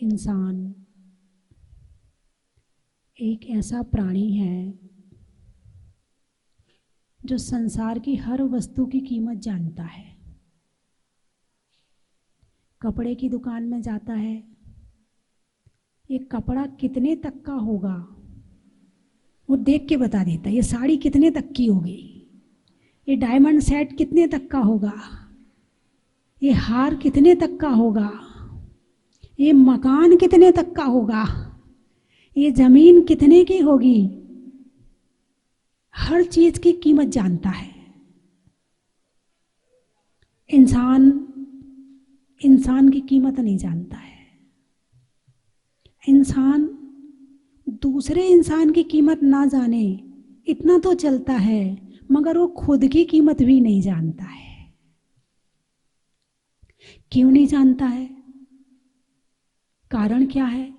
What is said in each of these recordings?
इंसान एक ऐसा प्राणी है जो संसार की हर वस्तु की कीमत जानता है। कपड़े की दुकान में जाता है, ये कपड़ा कितने तक का होगा वो देख के बता देता है। ये साड़ी कितने तक की होगी, ये डायमंड सेट कितने तक का होगा, ये हार कितने तक का होगा, ये मकान कितने तक का होगा, ये जमीन कितने की होगी। हर चीज की कीमत जानता है। इंसान की कीमत नहीं जानता है। इंसान दूसरे इंसान की कीमत ना जाने इतना तो चलता है, मगर वो खुद की कीमत भी नहीं जानता है। क्यों नहीं जानता है? कारण क्या है?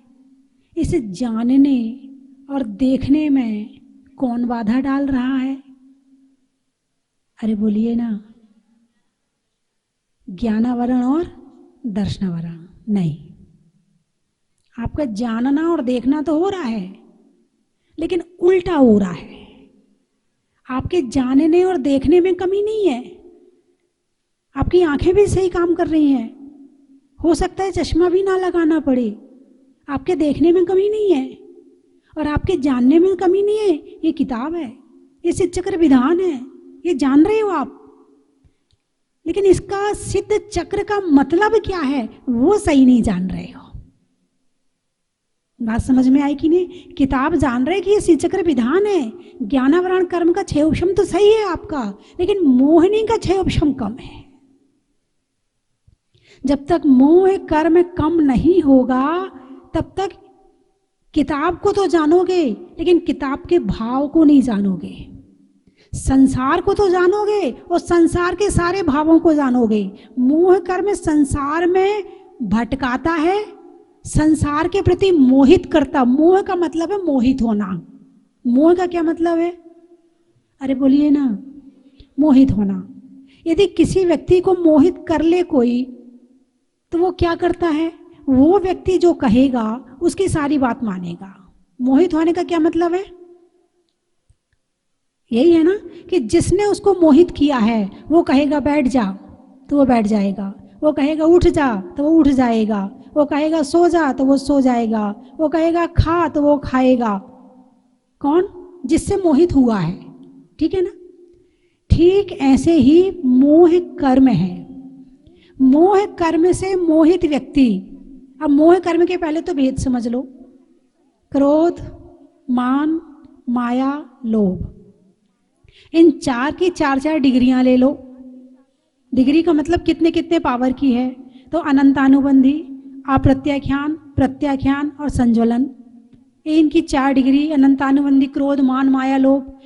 इसे जानने और देखने में कौन बाधा डाल रहा है? अरे बोलिए ना, ज्ञानावरण और दर्शनावरण नहीं। आपका जानना और देखना तो हो रहा है, लेकिन उल्टा हो रहा है। आपके जानने और देखने में कमी नहीं है, आपकी आंखें भी सही काम कर रही हैं। हो सकता है चश्मा भी ना लगाना पड़े। आपके देखने में कमी नहीं है और आपके जानने में कमी नहीं है। ये किताब है, ये सिद्ध चक्र विधान है, ये जान रहे हो आप, लेकिन इसका सिद्ध चक्र का मतलब क्या है वो सही नहीं जान रहे हो। बात समझ में आई कि नहीं? किताब जान रहे कि ये सिद्ध चक्र विधान है, ज्ञानावरण कर्म का 6 उपशम तो सही है आपका, लेकिन मोहिनी का 6 उपशम कम है। जब तक मोह कर्म कम नहीं होगा तब तक किताब को तो जानोगे, लेकिन किताब के भाव को नहीं जानोगे। संसार को तो जानोगे और संसार के सारे भावों को जानोगे। मोह कर्म संसार में भटकाता है, संसार के प्रति मोहित करता। मोह का मतलब है मोहित होना। मोह का क्या मतलब है? अरे बोलिए ना, मोहित होना। यदि किसी व्यक्ति को मोहित कर ले कोई, तो वो क्या करता है? वो व्यक्ति जो कहेगा उसकी सारी बात मानेगा। मोहित होने का क्या मतलब है? यही है ना कि जिसने उसको मोहित किया है वो कहेगा बैठ जा तो वो बैठ जाएगा, वो कहेगा उठ जा तो वो उठ जाएगा, वो कहेगा सो जा तो वो सो जाएगा, वो कहेगा खा तो वो खाएगा। कौन? जिससे मोहित हुआ है। ठीक है ना? ठीक ऐसे ही मोह कर्म है। मोह कर्म से मोहित व्यक्ति, अब मोह कर्म के पहले तो भेद समझ लो। क्रोध, मान, माया, लोभ, इन 4 की 4 डिग्रियां ले लो। डिग्री का मतलब कितने कितने पावर की है। तो अनंतानुबंधी, अप्रत्याख्यान, प्रत्याख्यान और संज्वलन, इनकी 4 डिग्री। अनंतानुबंधी क्रोध, मान, माया, लोभ।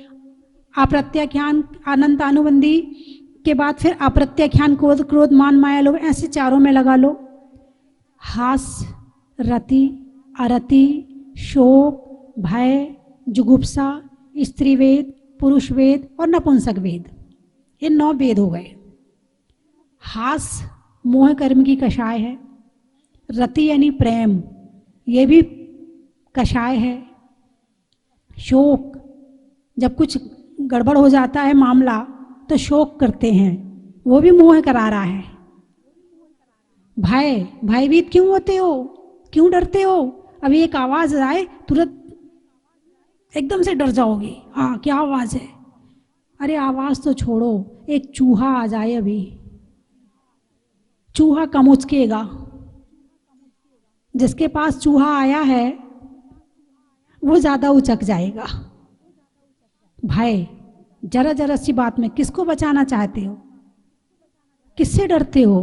अप्रत्याख्यान अनंतानुबंधी के बाद फिर अप्रत्याख्यान क्रोध, मान, माया, लोभ, ऐसे चारों में लगा लो। हास, रति, अरति, शोक, भय, जुगुप्सा, स्त्रीवेद, पुरुष वेद और नपुंसक वेद, ये 9 वेद हो गए। हास मोह कर्म की कषाय है। रति यानी प्रेम, ये भी कषाय है। शोक, जब कुछ गड़बड़ हो जाता है मामला तो शोक करते हैं, वो भी मोह करा रहा है। भय, भयभीत क्यों होते हो? क्यों डरते हो? अभी एक आवाज आए तुरंत एकदम से डर जाओगे। हाँ, क्या आवाज है? अरे आवाज तो छोड़ो, एक चूहा आ जाए, अभी चूहा कम उचकेगा। जिसके पास चूहा आया है वो ज्यादा उचक जाएगा। भय, जरा जरा सी बात में किसको बचाना चाहते हो? किससे डरते हो?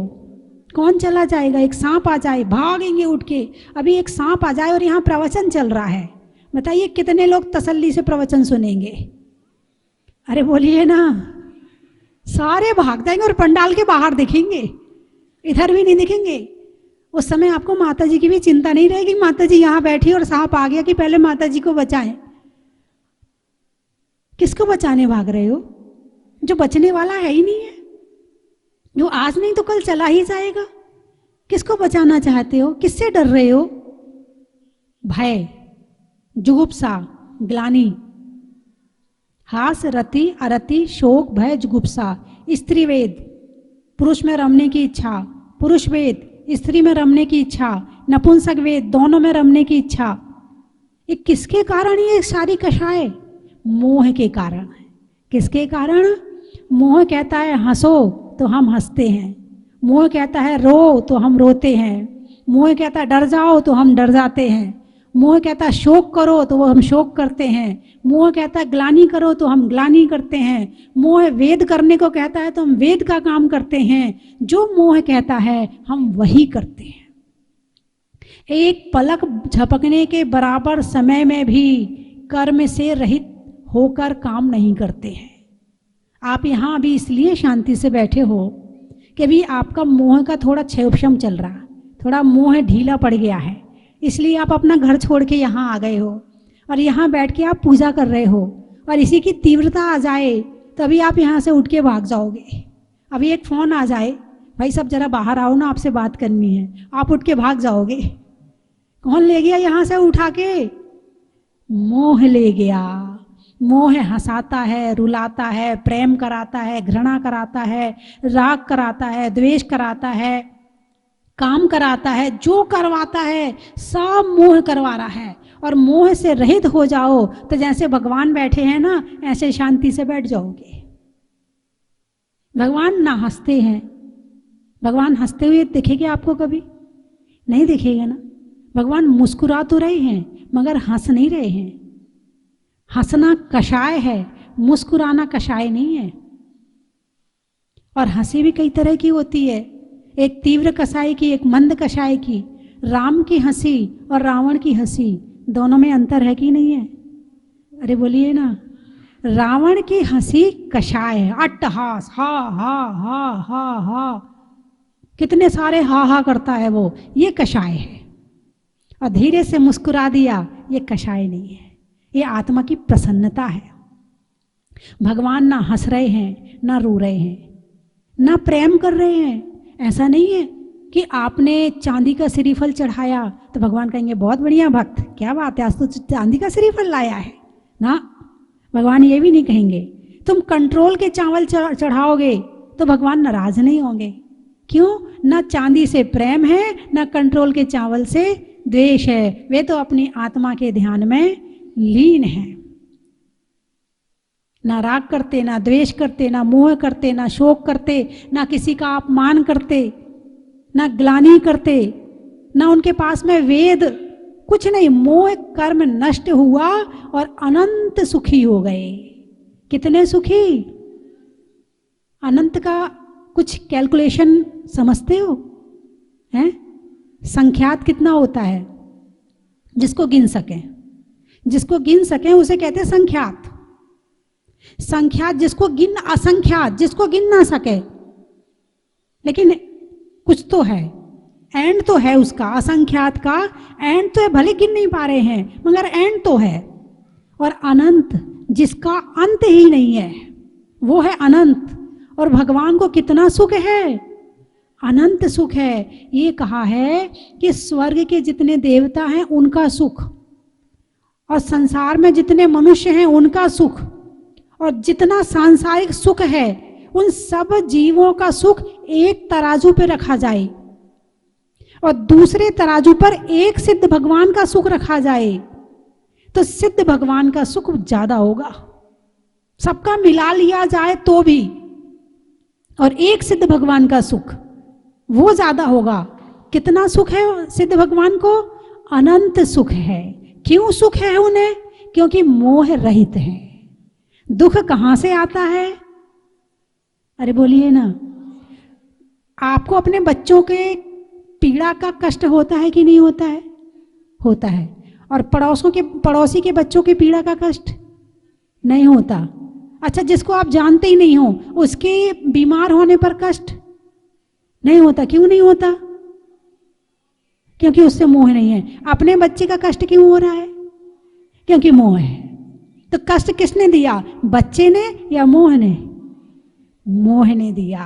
कौन चला जाएगा? एक सांप आ जाए भागेंगे उठ के। अभी एक सांप आ जाए और यहाँ प्रवचन चल रहा है, बताइए कितने लोग तसल्ली से प्रवचन सुनेंगे? अरे बोलिए ना, सारे भाग जाएंगे और पंडाल के बाहर दिखेंगे, इधर भी नहीं दिखेंगे। उस समय आपको माता जी की भी चिंता नहीं रहेगी, माता जी यहाँ बैठी और सांप आ गया कि पहले माता जी को बचाएं। किसको बचाने भाग रहे हो? जो बचने वाला है ही नहीं है। जो आज नहीं तो कल चला ही जाएगा। किसको बचाना चाहते हो? किससे डर रहे हो? भय, जुगुप्सा, ग्लानि, हास, रति, अरति, शोक, भय, जुगुप्सा। स्त्री वेद, पुरुष में रमने की इच्छा, पुरुष वेद, स्त्री में रमने की इच्छा, नपुंसक वेद, दोनों में रमने की इच्छा। ये किसके कारण ये सारी कषाय? मोह के कारण है। किसके कारण? मोह कहता है हंसो तो हम हंसते हैं, मोह कहता है रो तो हम रोते हैं, मोह कहता है डर जाओ तो हम डर जाते हैं, मोह कहता है शोक करो तो वो हम शोक करते हैं, मोह कहता है ग्लानि करो तो हम ग्लानि करते हैं, मोह वेद करने को कहता है तो हम वेद का काम करते हैं। जो मोह कहता है हम वही करते हैं। एक पलक झपकने के बराबर समय में भी कर्म से रहित होकर काम नहीं करते हैं। आप यहाँ अभी इसलिए शांति से बैठे हो कि अभी आपका मोह का थोड़ा क्षयोपशम चल रहा, थोड़ा मोह ढीला पड़ गया है, इसलिए आप अपना घर छोड़ के यहाँ आ गए हो और यहाँ बैठ के आप पूजा कर रहे हो। और इसी की तीव्रता आ जाए तभी आप यहाँ से उठ के भाग जाओगे। अभी एक फ़ोन आ जाए, भाई सब जरा बाहर आओ ना, आपसे बात करनी है, आप उठ के भाग जाओगे। कौन ले गया यहाँ से उठा के? मोह ले गया। मोह हंसाता है, रुलाता है, प्रेम कराता है, घृणा कराता है, राग कराता है, द्वेष कराता है, काम कराता है, जो करवाता है सब मोह करवा रहा है। और मोह से रहित हो जाओ तो जैसे भगवान बैठे हैं ना, ऐसे शांति से बैठ जाओगे। भगवान ना हंसते हैं। भगवान हंसते हुए दिखेंगे आपको? कभी नहीं दिखेगा ना। भगवान मुस्कुरा तो रहे हैं मगर हंस नहीं रहे हैं। हंसना कषाय है, मुस्कुराना कषाय नहीं है। और हंसी भी कई तरह की होती है, एक तीव्र कषाय की, एक मंद कषाय की। राम की हंसी और रावण की हंसी दोनों में अंतर है कि नहीं है? अरे बोलिए ना। रावण की हंसी कषाय है, अट्टहास, हा हा हा हा हा, कितने सारे हा हा करता है वो, ये कषाय है। और धीरे से मुस्कुरा दिया, ये कषाय नहीं है, ये आत्मा की प्रसन्नता है। भगवान ना हंस रहे हैं, ना रो रहे हैं, ना प्रेम कर रहे हैं। ऐसा नहीं है कि आपने चांदी का श्रीफल चढ़ाया तो भगवान कहेंगे बहुत बढ़िया भक्त, क्या बात है, आज तो चांदी का श्रीफल लाया है ना। भगवान ये भी नहीं कहेंगे। तुम कंट्रोल के चावल चढ़ाओगे तो भगवान नाराज नहीं होंगे। क्यों? ना चांदी से प्रेम है, ना कंट्रोल के चावल से द्वेष है। वे तो अपनी आत्मा के ध्यान में लीन है। ना राग करते, ना द्वेष करते, ना मोह करते, ना शोक करते, ना किसी का अपमान करते, ना ग्लानि करते, ना उनके पास में वेद, कुछ नहीं। मोह कर्म नष्ट हुआ और अनंत सुखी हो गए। कितने सुखी? अनंत का कुछ कैलकुलेशन समझते हो? हैं? संख्यात कितना होता है? जिसको गिन सकें, जिसको गिन सकें उसे कहते हैं संख्यात। संख्यात जिसको गिन, असंख्यात जिसको गिन ना सके। लेकिन कुछ तो है, एंड तो है उसका, असंख्यात का एंड तो है, भले गिन नहीं पा रहे हैं मगर एंड तो है। और अनंत जिसका अंत ही नहीं है, वो है अनंत। और भगवान को कितना सुख है? अनंत सुख है। ये कहा है कि स्वर्ग के जितने देवता हैं उनका सुख, और संसार में जितने मनुष्य हैं उनका सुख, और जितना सांसारिक सुख है उन सब जीवों का सुख एक तराजू पे रखा जाए और दूसरे तराजू पर एक सिद्ध भगवान का सुख रखा जाए तो सिद्ध भगवान का सुख ज्यादा होगा। सबका मिला लिया जाए तो भी, और एक सिद्ध भगवान का सुख वो ज्यादा होगा। कितना सुख है सिद्ध भगवान को? अनंत सुख है। क्यों सुख है उन्हें? क्योंकि मोह रहित है। दुख कहां से आता है? अरे बोलिए ना। आपको अपने बच्चों के पीड़ा का कष्ट होता है कि नहीं होता है? होता है। और पड़ोसी के बच्चों की पीड़ा का कष्ट नहीं होता। अच्छा, जिसको आप जानते ही नहीं हो उसके बीमार होने पर कष्ट नहीं होता। क्यों नहीं होता? क्योंकि उससे मोह नहीं है। अपने बच्चे का कष्ट क्यों हो रहा है? क्योंकि मोह है। तो कष्ट किसने दिया? बच्चे ने या मोह ने? मोह ने दिया।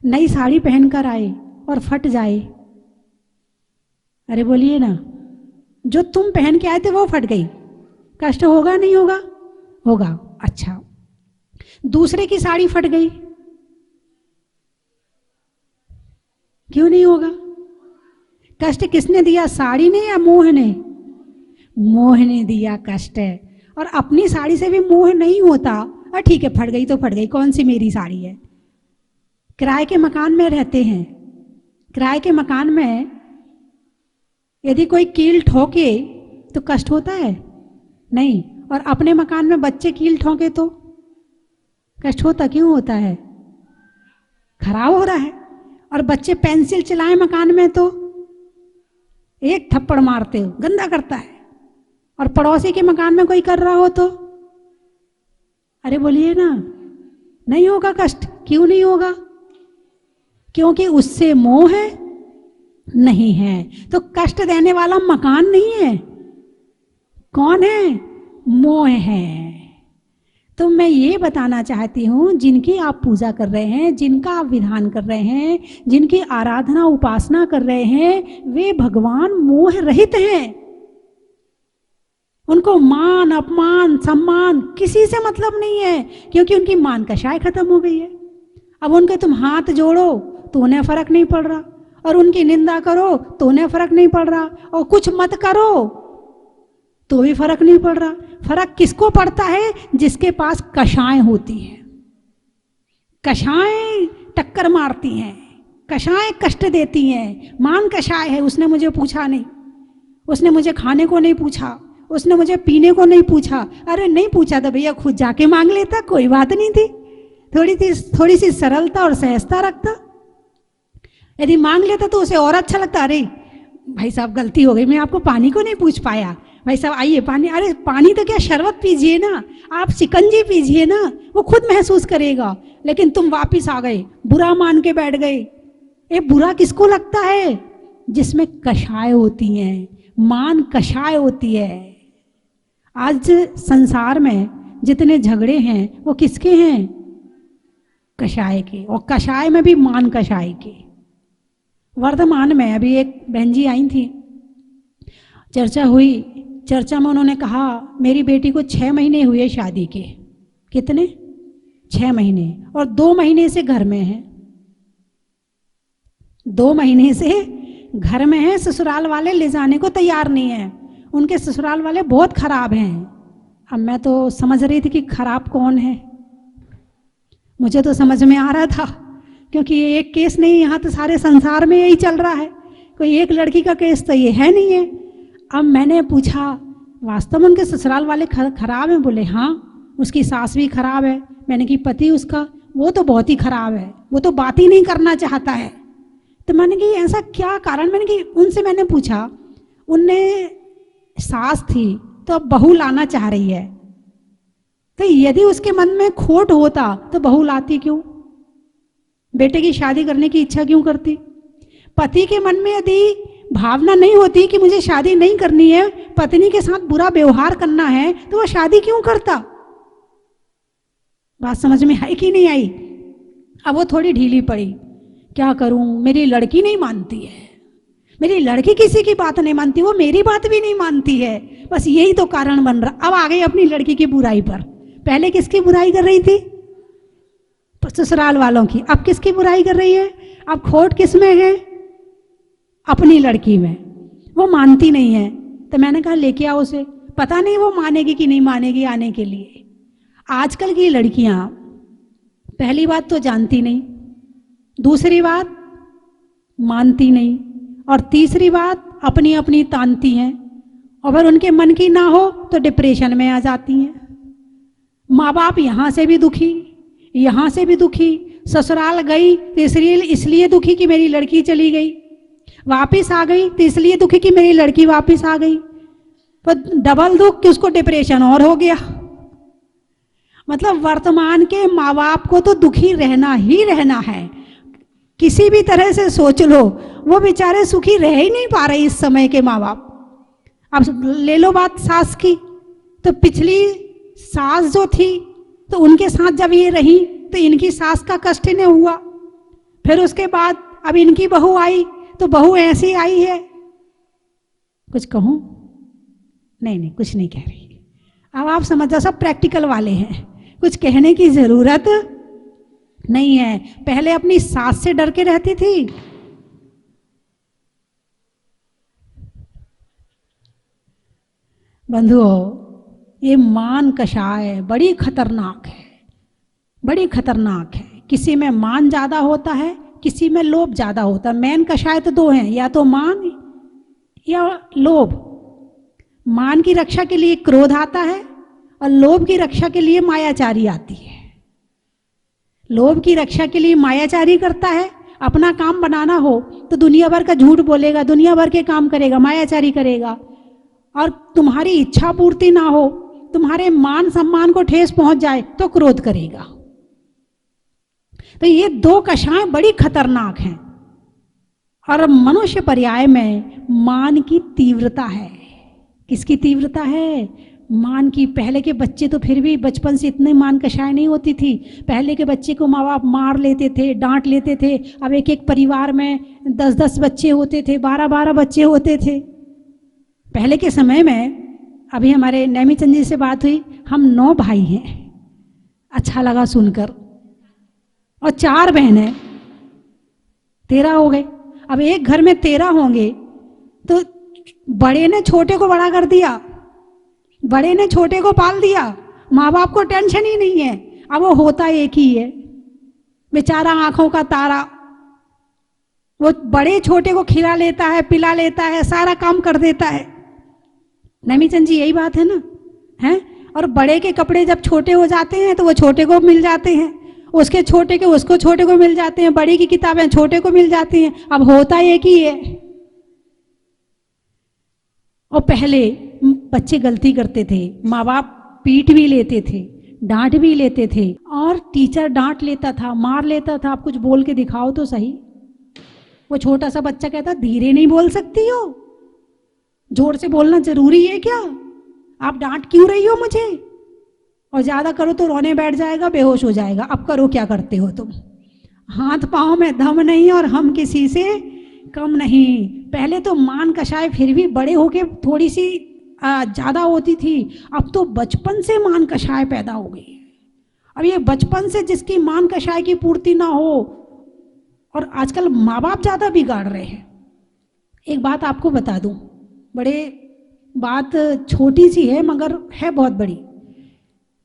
नई साड़ी पहनकर आए और फट जाए, अरे बोलिए ना, जो तुम पहन के आए थे वो फट गई, कष्ट होगा नहीं होगा? होगा। अच्छा, दूसरे की साड़ी फट गई, क्यों नहीं होगा? कष्ट किसने दिया, साड़ी ने या मोह ने? मोह ने दिया कष्ट है। और अपनी साड़ी से भी मोह नहीं होता, और ठीक है फट गई तो फट गई, कौन सी मेरी साड़ी है। किराए के मकान में रहते हैं, किराए के मकान में यदि कोई कील ठोके तो कष्ट होता है? नहीं। और अपने मकान में बच्चे कील ठोके तो कष्ट होता, क्यों होता है? खराब हो रहा है। और बच्चे पेंसिल चलाएं मकान में तो एक थप्पड़ मारते हो, गंदा करता है। और पड़ोसी के मकान में कोई कर रहा हो तो, अरे बोलिए ना, नहीं होगा कष्ट, क्यों नहीं होगा? क्योंकि उससे मोह नहीं है। तो कष्ट देने वाला मकान नहीं है, कौन है? मोह है। तो मैं ये बताना चाहती हूँ, जिनकी आप पूजा कर रहे हैं, जिनका आप विधान कर रहे हैं, जिनकी आराधना उपासना कर रहे हैं, वे भगवान मोह रहित हैं। उनको मान अपमान सम्मान किसी से मतलब नहीं है, क्योंकि उनकी मान कषाय खत्म हो गई है। अब उनके तुम हाथ जोड़ो तो उन्हें फर्क नहीं पड़ रहा, और उनकी निंदा करो तो उन्हें फर्क नहीं पड़ रहा, और कुछ मत करो तो भी फर्क नहीं पड़ रहा। फर्क किसको पड़ता है? जिसके पास कषाय होती है। कषाय टक्कर मारती हैं, कषाय कष्ट देती हैं। मान कषाय है, उसने मुझे पूछा नहीं, उसने मुझे खाने को नहीं पूछा, उसने मुझे पीने को नहीं पूछा। अरे नहीं पूछा तो भैया खुद जाके मांग लेता, कोई बात नहीं थी। थोड़ी सी सरलता और सहजता रखता। यदि मांग लेता तो उसे और अच्छा लगता, अरे भाई साहब गलती हो गई, मैं आपको पानी को नहीं पूछ पाया, भाई साहब आइए पानी। अरे पानी तो क्या, शरबत पीजिए ना, आप शिकंजी पीजिए ना, वो खुद महसूस करेगा। लेकिन तुम वापिस आ गए, बुरा मान के बैठ गए। ये बुरा किसको लगता है? जिसमें कषाय होती हैं, मान कषाय होती है। आज संसार में जितने झगड़े हैं वो किसके हैं? कषाय के, और कषाय में भी मान कषाय के। वर्तमान में अभी एक बहन जी आई थी, चर्चा हुई, चर्चा में उन्होंने कहा मेरी बेटी को 6 महीने हुए शादी के। कितने? 6 महीने, और 2 महीने से घर में है। 2 महीने से घर में है, ससुराल वाले ले जाने को तैयार नहीं है। उनके ससुराल वाले बहुत खराब हैं। अब मैं तो समझ रही थी कि खराब कौन है, मुझे तो समझ में आ रहा था, क्योंकि ये एक केस नहीं, यहाँ तो सारे संसार में यही चल रहा है। कोई एक लड़की का केस तो ये है नहीं है। अब मैंने पूछा वास्तव में उनके ससुराल वाले खराब हैं? बोले हाँ, उसकी सास भी खराब है। मैंने कि पति उसका, वो तो बहुत ही खराब है, वो तो बात ही नहीं करना चाहता है। तो मैंने कि ऐसा क्या कारण? उनसे मैंने पूछा, उनने सास थी तो अब बहू लाना चाह रही है, तो यदि उसके मन में खोट होता तो बहू लाती क्यों? बेटे की शादी करने की इच्छा क्यों करती? पति के मन में यदि भावना नहीं होती कि मुझे शादी नहीं करनी है, पत्नी के साथ बुरा व्यवहार करना है, तो वह शादी क्यों करता? बात समझ में आई कि नहीं आई? अब वो थोड़ी ढीली पड़ी, क्या करूं, मेरी लड़की नहीं मानती है, मेरी लड़की किसी की बात नहीं मानती, वो मेरी बात भी नहीं मानती है, बस यही तो कारण बन रहा। अब आ गई अपनी लड़की की बुराई पर। पहले किसकी बुराई कर रही थी? ससुराल वालों की। अब किसकी बुराई कर रही है? अब खोट किस में है? अपनी लड़की में। वो मानती नहीं है, तो मैंने कहा लेके आओ उसे, पता नहीं वो मानेगी कि नहीं मानेगी आने के लिए। आजकल की लड़कियां पहली बात तो जानती नहीं, दूसरी बात मानती नहीं, और तीसरी बात अपनी अपनी तानती हैं, और अगर उनके मन की ना हो तो डिप्रेशन में आ जाती हैं। माँ बाप यहाँ से भी दुखी, यहाँ से भी दुखी, ससुराल गई तो इसलिए दुखी कि मेरी लड़की चली गई, वापिस आ गई तो इसलिए दुखी कि मेरी लड़की वापिस आ गई, तो डबल दुख कि उसको डिप्रेशन और हो गया। मतलब वर्तमान के माँ बाप को तो दुखी रहना ही रहना है, किसी भी तरह से सोच लो, वो बेचारे सुखी रह ही नहीं पा रहे इस समय के माँ बाप। अब ले लो बात सास की, तो पिछली सास जो थी तो उनके साथ जब ये रही तो इनकी सास का कष्ट इन्हें हुआ, फिर उसके बाद अब इनकी बहू आई तो बहू ऐसी आई है। कुछ कहूं? नहीं नहीं, कुछ नहीं कह रही। अब आप समझ जाओ, सब प्रैक्टिकल वाले हैं, कुछ कहने की जरूरत नहीं है। पहले अपनी सास से डर के रहती थी, बंधुओं ये मान कषाय बड़ी खतरनाक है, बड़ी खतरनाक है। किसी में मान ज्यादा होता है, किसी में लोभ ज्यादा होता है। मैन कषाय तो दो हैं, या तो मान या लोभ। मान की रक्षा के लिए क्रोध आता है और लोभ की रक्षा के लिए मायाचारी आती है। लोभ की रक्षा के लिए मायाचारी करता है, अपना काम बनाना हो तो दुनिया भर का झूठ बोलेगा, दुनिया भर के काम करेगा, मायाचारी करेगा। और तुम्हारी इच्छा पूर्ति ना हो, तुम्हारे मान सम्मान को ठेस पहुंच जाए तो क्रोध करेगा। तो ये दो कषाय बड़ी खतरनाक हैं। और मनुष्य पर्याय में मान की तीव्रता है। किसकी तीव्रता है? मान की। पहले के बच्चे तो फिर भी बचपन से इतने मान कषाय नहीं होती थी। पहले के बच्चे को माँ बाप मार लेते थे, डांट लेते थे। अब एक एक परिवार में 10-10 बच्चे होते थे, 12-12 बच्चे होते थे पहले के समय में। अभी हमारे नैमीचंद जी से बात हुई, हम 9 भाई हैं, अच्छा लगा सुनकर, और 4 बहनें, 13 हो गए। अब एक घर में 13 होंगे तो बड़े ने छोटे को बड़ा कर दिया, बड़े ने छोटे को पाल दिया, माँ बाप को टेंशन ही नहीं है। अब वो होता एक ही है, बेचारा आंखों का तारा। वो बड़े छोटे को खिला लेता है, पिला लेता है, सारा काम कर देता है। नैमीचंद जी यही बात है ना, है? और बड़े के कपड़े जब छोटे हो जाते हैं तो वो छोटे को मिल जाते हैं, उसके छोटे के उसको छोटे को मिल जाते हैं, बड़ी की किताबें छोटे को मिल जाती हैं। अब होता एक ही है। और पहले बच्चे गलती करते थे, माँ बाप पीट भी लेते थे, डांट भी लेते थे, और टीचर डांट लेता था, मार लेता था। आप कुछ बोल के दिखाओ तो सही। वो छोटा सा बच्चा कहता, धीरे नहीं बोल सकती हो? जोर से बोलना जरूरी है क्या? आप डांट क्यों रही हो मुझे? और ज्यादा करो तो रोने बैठ जाएगा, बेहोश हो जाएगा। अब करो क्या करते हो तुम? हाथ पांव में दम नहीं और हम किसी से कम नहीं। पहले तो मान कषाय फिर भी बड़े होके थोड़ी सी ज्यादा होती थी, अब तो बचपन से मान कषाय पैदा हो गई। अब ये बचपन से जिसकी मान कषाय की पूर्ति ना हो, और आजकल माँ बाप ज्यादा बिगाड़ रहे हैं। एक बात आपको बता दूं, बड़े बात छोटी सी है मगर है बहुत बड़ी।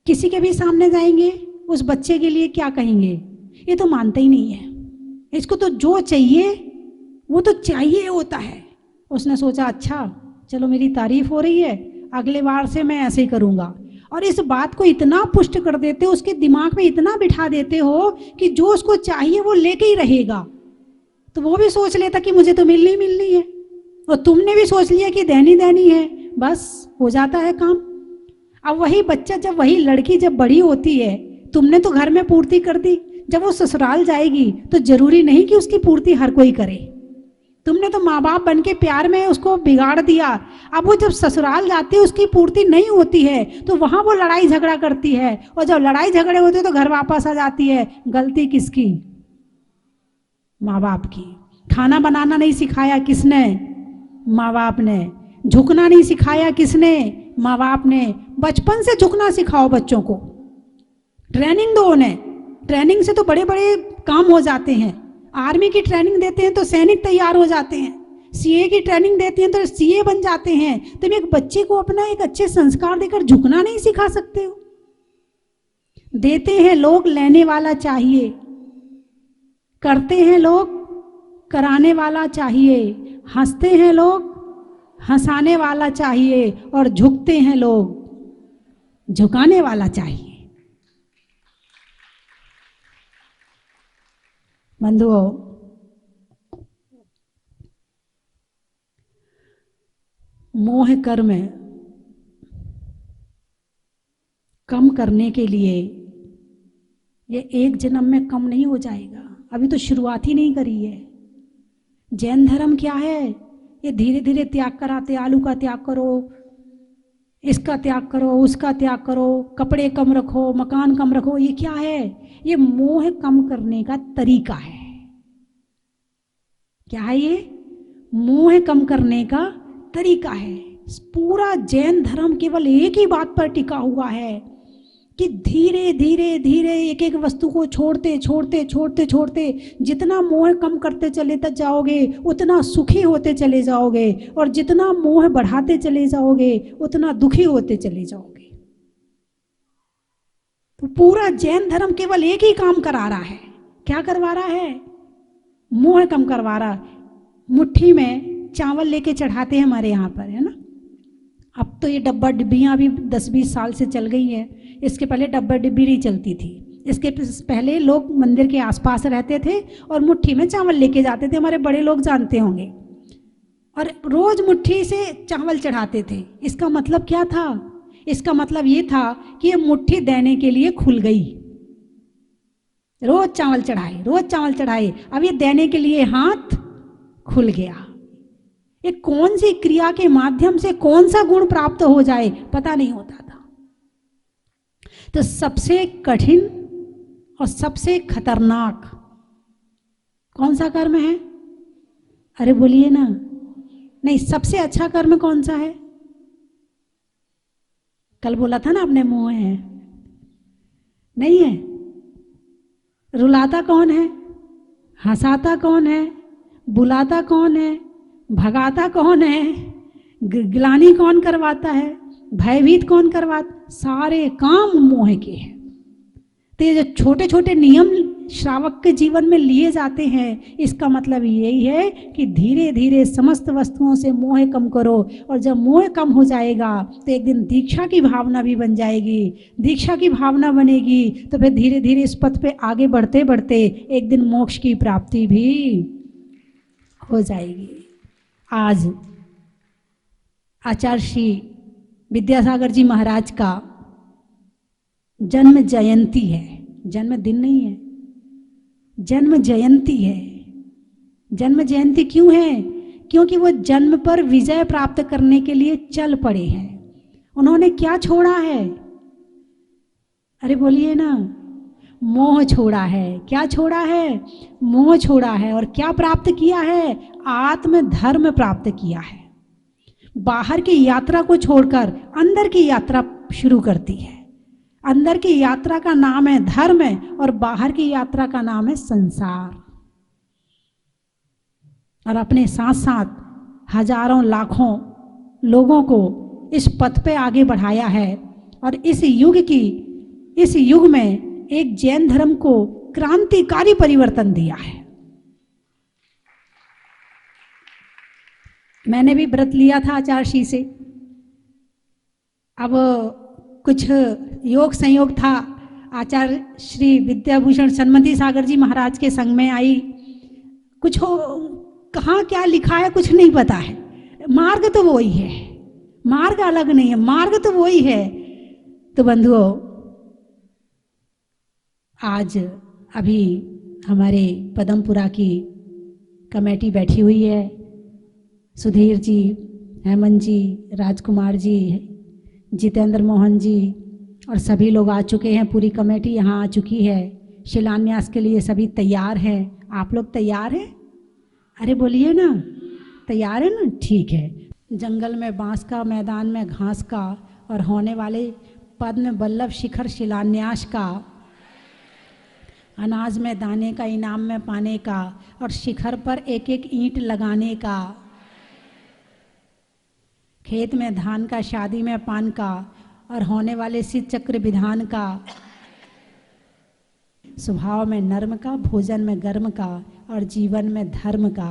किसी के भी सामने जाएंगे, उस बच्चे के लिए क्या कहेंगे? ये तो मानता ही नहीं है, इसको तो जो चाहिए वो तो चाहिए होता है। उसने सोचा अच्छा चलो मेरी तारीफ हो रही है, अगले बार से मैं ऐसे ही करूँगा। और इस बात को इतना पुष्ट कर देते हो, उसके दिमाग में इतना बिठा देते हो कि जो उसको चाहिए वो लेके ही रहेगा। तो वो भी सोच लेता कि मुझे तो मिलनी मिलनी है, और तुमने भी सोच लिया कि देनी देनी है, बस हो जाता है काम। अब वही बच्चा, जब वही लड़की जब बड़ी होती है, तुमने तो घर में पूर्ति कर दी, जब वो ससुराल जाएगी तो जरूरी नहीं कि उसकी पूर्ति हर कोई करे। तुमने तो माँ बाप बन के प्यार में उसको बिगाड़ दिया। अब वो जब ससुराल जाती है, उसकी पूर्ति नहीं होती है तो वहां वो लड़ाई झगड़ा करती है, और जब लड़ाई झगड़े होते हैं तो घर वापस आ जाती है। गलती किसकी? माँ बाप की। खाना बनाना नहीं सिखाया किसने? माँ बाप ने। झुकना नहीं सिखाया किसने? माँ बाप ने। बचपन से झुकना सिखाओ बच्चों को, ट्रेनिंग दो उन्हें। ट्रेनिंग से तो बड़े बड़े काम हो जाते हैं। आर्मी की ट्रेनिंग देते हैं तो सैनिक तैयार हो जाते हैं, सीए की ट्रेनिंग देते हैं तो सीए बन जाते हैं। तुम एक बच्चे को अपना एक अच्छे संस्कार देकर झुकना नहीं सिखा सकते हो? देते हैं लोग, लेने वाला चाहिए। करते हैं लोग, कराने वाला चाहिए। हंसते हैं लोग, हंसाने वाला चाहिए। और झुकते हैं लोग, झुकाने वाला चाहिए। बंधुओं, मोह कर्म कम करने के लिए ये एक जन्म में कम नहीं हो जाएगा। अभी तो शुरुआत ही नहीं करी है। जैन धर्म क्या है? ये धीरे धीरे त्याग कराते। आलू का त्याग करो, इसका त्याग करो, उसका त्याग करो, कपड़े कम रखो, मकान कम रखो। ये क्या है? ये मोह कम करने का तरीका है। क्या है ये? मोह कम करने का तरीका है। पूरा जैन धर्म केवल एक ही बात पर टिका हुआ है कि धीरे धीरे धीरे एक एक वस्तु को छोड़ते छोड़ते छोड़ते छोड़ते जितना मोह कम करते चले जाओगे उतना सुखी होते चले जाओगे, और जितना मोह बढ़ाते चले जाओगे उतना दुखी होते चले जाओगे। तो पूरा जैन धर्म केवल एक ही काम करा रहा है। क्या करवा रहा है? मोह कम करवा रहा। मुट्ठी में चावल लेके चढ़ाते हैं हमारे यहाँ पर, है ना। अब तो ये डब्बा डिब्बियाँ भी 10-20 साल से चल गई हैं। इसके पहले डब्बा डिब्बी नहीं चलती थी। इसके पहले लोग मंदिर के आसपास रहते थे और मुट्ठी में चावल लेके जाते थे, हमारे बड़े लोग जानते होंगे, और रोज मुट्ठी से चावल चढ़ाते थे। इसका मतलब क्या था? इसका मतलब ये था कि ये मुट्ठी देने के लिए खुल गई। रोज चावल चढ़ाए, रोज चावल चढ़ाए, अब ये देने के लिए हाथ खुल गया। ये कौन सी क्रिया के माध्यम से कौन सा गुण प्राप्त हो जाए पता नहीं होता था। तो सबसे कठिन और सबसे खतरनाक कौन सा कर्म है? अरे बोलिए ना। नहीं, सबसे अच्छा कर्म कौन सा है? कल बोला था ना आपने, मोह है। नहीं है। रुलाता कौन है? हंसाता कौन है? बुलाता कौन है? भगाता कौन है? गिलानी कौन करवाता है? भयभीत कौन करवाता? सारे काम मोह के हैं। तो ये जो छोटे छोटे नियम श्रावक के जीवन में लिए जाते हैं, इसका मतलब यही है कि धीरे धीरे समस्त वस्तुओं से मोह कम करो, और जब मोह कम हो जाएगा तो एक दिन दीक्षा की भावना भी बन जाएगी। दीक्षा की भावना बनेगी तो फिर धीरे धीरे इस पथ पे आगे बढ़ते बढ़ते एक दिन मोक्ष की प्राप्ति भी हो जाएगी। आज आचार्य श्री विद्यासागर जी महाराज का जन्म जयंती है। जन्म दिन नहीं है, जन्म जयंती है। जन्म जयंती क्यों है? क्योंकि वो जन्म पर विजय प्राप्त करने के लिए चल पड़े हैं। उन्होंने क्या छोड़ा है? अरे बोलिए ना। मोह छोड़ा है। क्या छोड़ा है? मोह छोड़ा है। और क्या प्राप्त किया है? आत्म धर्म प्राप्त किया है। बाहर की यात्रा को छोड़कर अंदर की यात्रा शुरू करती है। अंदर की यात्रा का नाम है धर्म, और बाहर की यात्रा का नाम है संसार। और अपने साथ साथ हजारों लाखों लोगों को इस पथ पे आगे बढ़ाया है। और इस युग में एक जैन धर्म को क्रांतिकारी परिवर्तन दिया है। मैंने भी व्रत लिया था आचार्य श्री से। अब कुछ योग संयोग था, आचार्य श्री विद्याभूषण सन्मति सागर जी महाराज के संग में आई। कुछ हो, कहाँ क्या लिखा है कुछ नहीं पता है। मार्ग तो वही है, मार्ग अलग नहीं है, मार्ग तो वही है। तो बंधुओं, आज अभी हमारे पदमपुरा की कमेटी बैठी हुई है। सुधीर जी, हेमंत जी, राजकुमार जी, जितेंद्र मोहन जी और सभी लोग आ चुके हैं। पूरी कमेटी यहाँ आ चुकी है। शिलान्यास के लिए सभी तैयार हैं। आप लोग तैयार हैं? अरे बोलिए ना, तैयार है ना? ठीक है। जंगल में बांस का, मैदान में घास का, और होने वाले पद्म वल्लभ शिखर शिलान्यास का, अनाज में दाने का, इनाम में पाने का, और शिखर पर एक एक ईंट लगाने का, खेत में धान का, शादी में पान का, और होने वाले सिद्ध चक्र विधान का, स्वभाव में नर्म का, भोजन में गर्म का, और जीवन में धर्म का।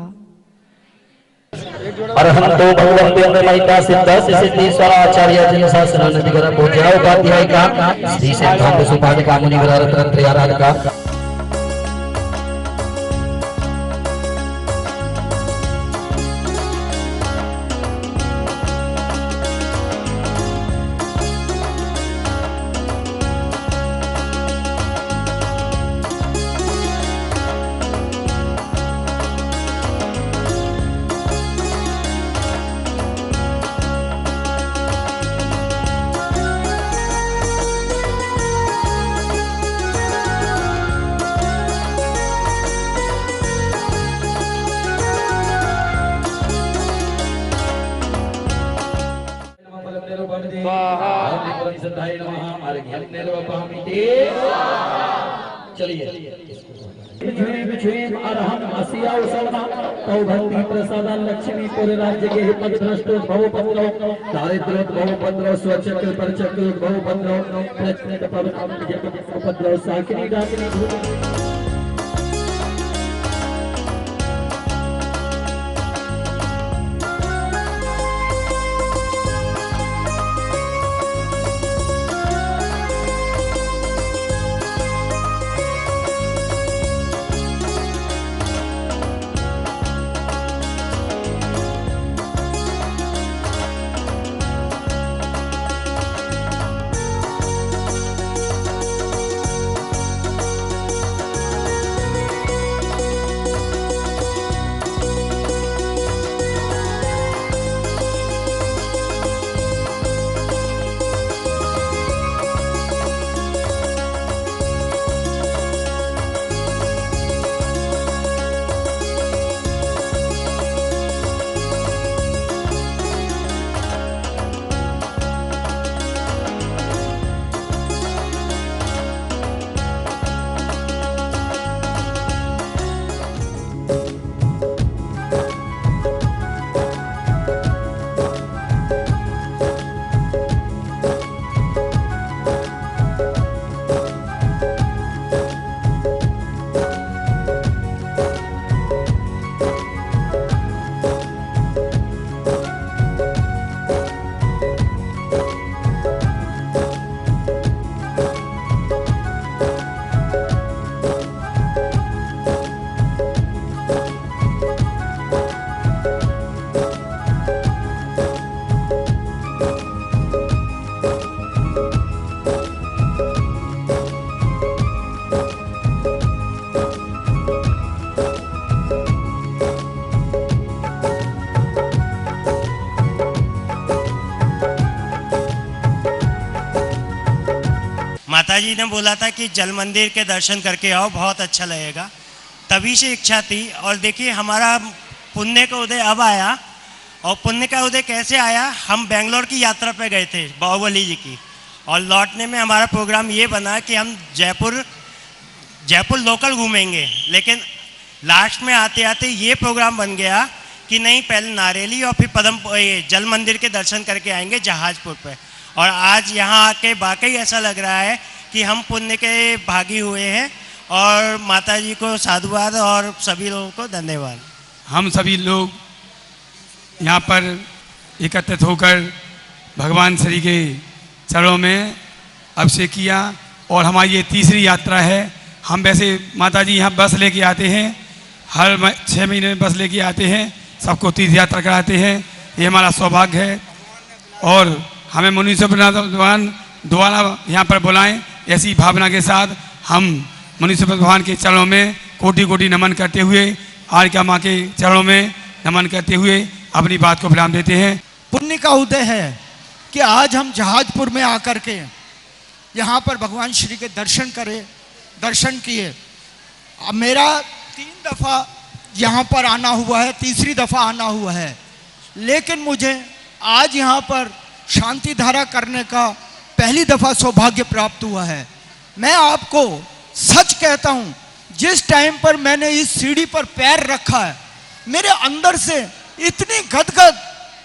अरहंतो भगवन्तो महिता सिद्धस्य सिद्धेश्वराचार्य जन शासन नदिगर पूज्याय उपाध्याय का श्री सिद्धांत सुपादिका मुनिवर रत्न त्रयाराज का वरदाय नमः अर्घ्यं निर्वपामि ते। चलिए विछुएम अरहम असियाव शर्मा तौ भक्ति प्रसादा लक्ष्मीपुर राज्य के पद भ्रष्ट भव पद्रो दारिद्र भव पद्रो स्वचक्र पर चक्र भव पद्रो प्रचंड पद्रो साकिनी डाकिनी। माताजी ने बोला था कि जल मंदिर के दर्शन करके आओ, बहुत अच्छा लगेगा। तभी से इच्छा थी। और देखिए हमारा पुण्य का उदय अब आया। और पुण्य का उदय कैसे आया, हम बेंगलोर की यात्रा पे गए थे बाहुबली जी की, और लौटने में हमारा प्रोग्राम ये बना कि हम जयपुर लोकल घूमेंगे। लेकिन लास्ट में आते आते ये प्रोग्राम बन गया कि नहीं, पहले नारेली और फिर जल मंदिर के दर्शन करके आएंगे जहाजपुर पे। और आज यहाँ आके वाकई ऐसा लग रहा है कि हम पुण्य के भागी हुए हैं। और माता जी को साधुवाद और सभी लोगों को धन्यवाद। हम सभी लोग यहाँ पर एकत्रित होकर भगवान श्री के चरणों में अभिषेक किया। और हमारी ये तीसरी यात्रा है। हम वैसे माता जी यहाँ बस लेके आते हैं, हर 6 महीने में बस लेके आते हैं, सबको तीर्थ यात्रा कराते हैं। ये हमारा सौभाग्य है। और हमें मुनीश्वर भगवान दोबारा यहाँ पर बुलाएं, ऐसी भावना के साथ हम मुनीश्वर भगवान के चरणों में कोटि कोटि नमन करते हुए, आर्या माँ के चरणों में नमन करते हुए अपनी बात को विराम देते हैं। पुण्य का उदय है कि आज हम जहाजपुर में आकर के यहाँ पर भगवान श्री के दर्शन किए। अब मेरा 3 दफ़ा यहाँ पर आना हुआ है, तीसरी दफ़ा आना हुआ है। लेकिन मुझे आज यहाँ पर शांति धारा करने का पहली दफ़ा सौभाग्य प्राप्त हुआ है। मैं आपको सच कहता हूँ, जिस टाइम पर मैंने इस सीढ़ी पर पैर रखा है, मेरे अंदर से इतनी गदगद,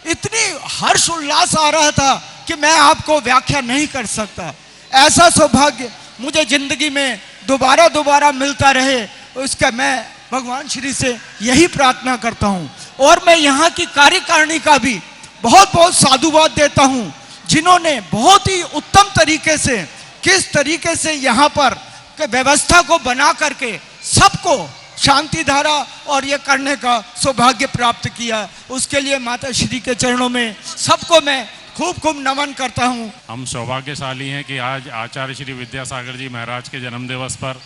इतनी हर्ष उल्लास आ रहा था कि मैं आपको व्याख्या नहीं कर सकता। ऐसा सौभाग्य मुझे जिंदगी में दोबारा मिलता रहे, उसका मैं भगवान श्री से यही प्रार्थना करता हूँ। और मैं यहाँ की कार्यकारिणी का भी बहुत बहुत साधुवाद देता हूँ, जिन्होंने बहुत ही उत्तम तरीके से, किस तरीके से यहाँ पर व्यवस्था को बना करके सबको शांति धारा और ये करने का सौभाग्य प्राप्त किया। उसके लिए माता श्री के चरणों में सबको मैं खूब खूब नमन करता हूँ। हम सौभाग्यशाली हैं कि आज आचार्य श्री विद्यासागर जी महाराज के जन्म दिवस पर,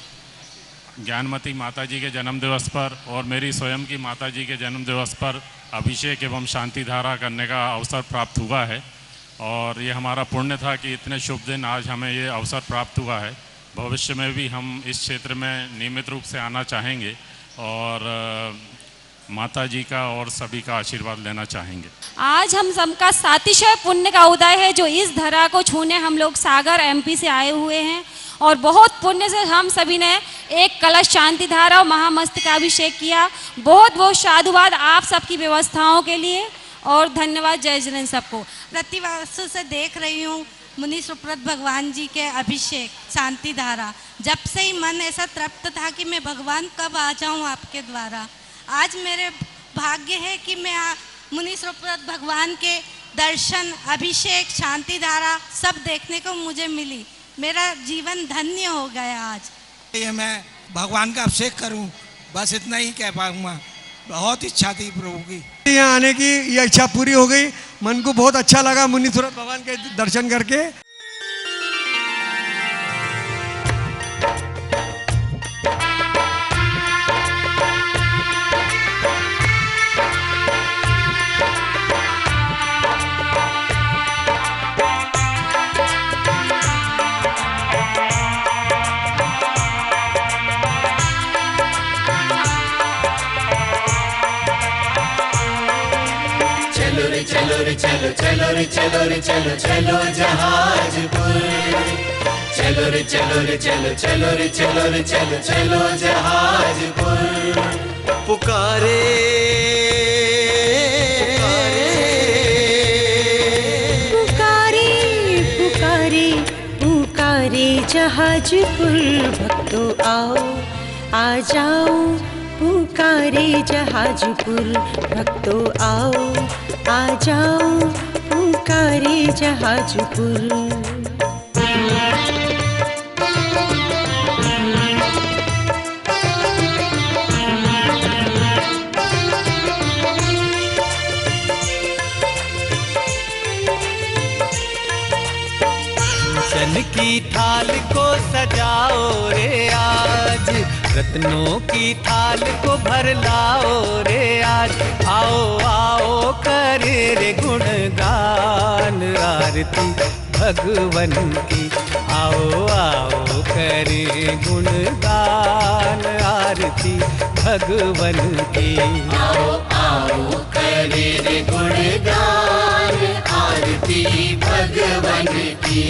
ज्ञानमती माता जी के जन्म दिवस पर और मेरी स्वयं की माता जी के जन्म दिवस पर अभिषेक एवं शांति धारा करने का अवसर प्राप्त हुआ है। और ये हमारा पुण्य था कि इतने शुभ दिन आज हमें ये अवसर प्राप्त हुआ है। भविष्य में भी हम इस क्षेत्र में नियमित रूप से आना चाहेंगे। और माता जी का और सभी का आशीर्वाद लेना चाहेंगे। आज हम सबका सातिशय पुण्य का उदय है, जो इस धरा को छूने हम लोग सागर एमपी से आए हुए हैं और बहुत पुण्य से हम सभी ने एक कलश शांति धारा और महामस्तकाभिषेक किया। बहुत बहुत साधुवाद आप सबकी व्यवस्थाओं के लिए और धन्यवाद। जय जैन सबको। प्रतिवर्षों से देख रही हूँ मुनि सुप्रत भगवान जी के अभिषेक शांति धारा। जब से ही मन ऐसा तृप्त था कि मैं भगवान कब आ जाऊँ आपके द्वारा। आज मेरे भाग्य है कि मैं मुनि सुप्रत भगवान के दर्शन, अभिषेक, शांति धारा सब देखने को मुझे मिली। मेरा जीवन धन्य हो गया आज। ये मैं भगवान का अभिषेक करूं, बस इतना ही कह पाऊंगा। बहुत इच्छा थी प्रभु की, यहाँ आने की ये इच्छा पूरी हो गई। मन को बहुत अच्छा लगा मुनि सुप्रत भगवान के दर्शन करके। चलो रे चलो चलो रे चलो रे चलो चलो जहाजपुर। चलो रे चलो रे चलो चलो रे चलो रे चलो चलो जहाजपुर। पुकारे पुकारे पुकारे पुकारे जहाजपुर। भक्तों आओ आ जाओ, पुकारे जहाजपुर। भक्तों आओ आ जाओ, पुकारे जहाजपुर। चन की थाल को सजाओ रे आज, रत्नों की थाल को भर लाओ रे आज। आओ आओ करे रे गुणगान आरती भगवन की। आओ आओ करे गुणगान आरती भगवन की। आओ आओ करे रे गुणगान आरती भगवन की।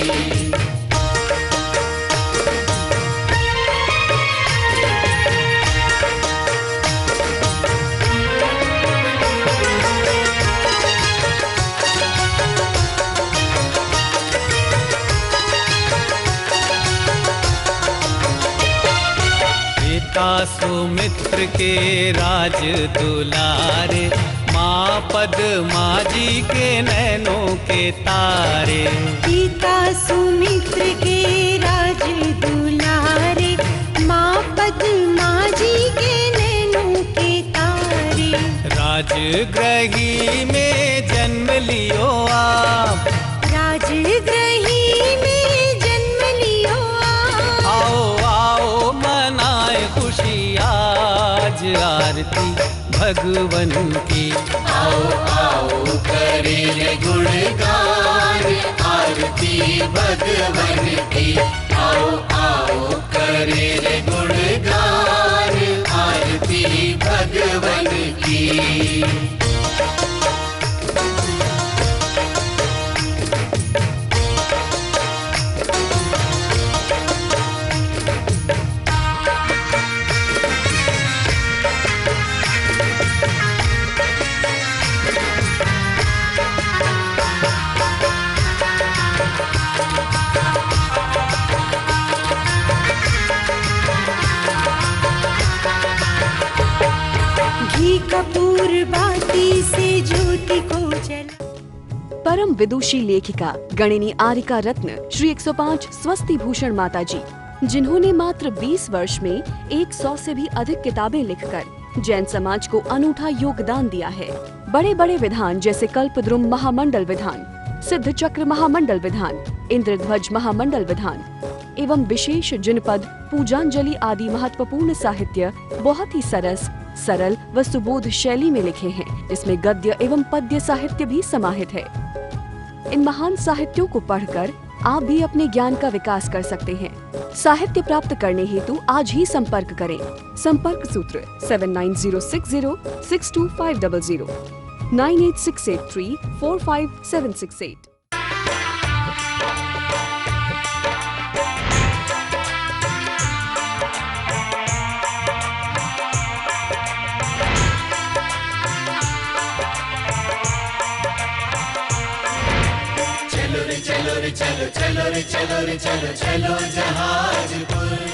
सुमित्र के राज दुलारे, माँ पद्मा जी के नैनों के तारे। पिता सुमित्र के राज दुलारे, माँ पद्मा जी के नैनों के तारे। राजगृही में जन्म लियो आप, राजगृही में जन्म लियो आप। आओ आओ मनाए खुशी आज आरती भगवन की। आओ आओ करे रे गुणगान आरती भगवन की। आओ आओ करे रे गुणगान आरती भगवन की। कपूर बाती से ज्योति को जला। परम विदुषी लेखिका गणिनी आरिका रत्न श्री 105 स्वस्ति भूषण माता जी, जिन्होंने मात्र 20 वर्ष में 100 से भी अधिक किताबें लिखकर जैन समाज को अनूठा योगदान दिया है। बड़े बड़े विधान जैसे कल्पद्रुम महामंडल विधान, सिद्ध चक्र महामंडल विधान, इंद्रध्वज महामंडल विधान एवं विशेष जिनपद, पूजांजलि आदि महत्वपूर्ण साहित्य बहुत ही सरल व सुबोध शैली में लिखे हैं, जिसमें गद्य एवं पद्य साहित्य भी समाहित है। इन महान साहित्यों को पढ़कर आप भी अपने ज्ञान का विकास कर सकते हैं। साहित्य प्राप्त करने हेतु आज ही संपर्क करें। संपर्क सूत्र 7906062500 9868345768। चलो रे चलो रे चलो चलो रे चलो रे चलो चलो जहाजपुर।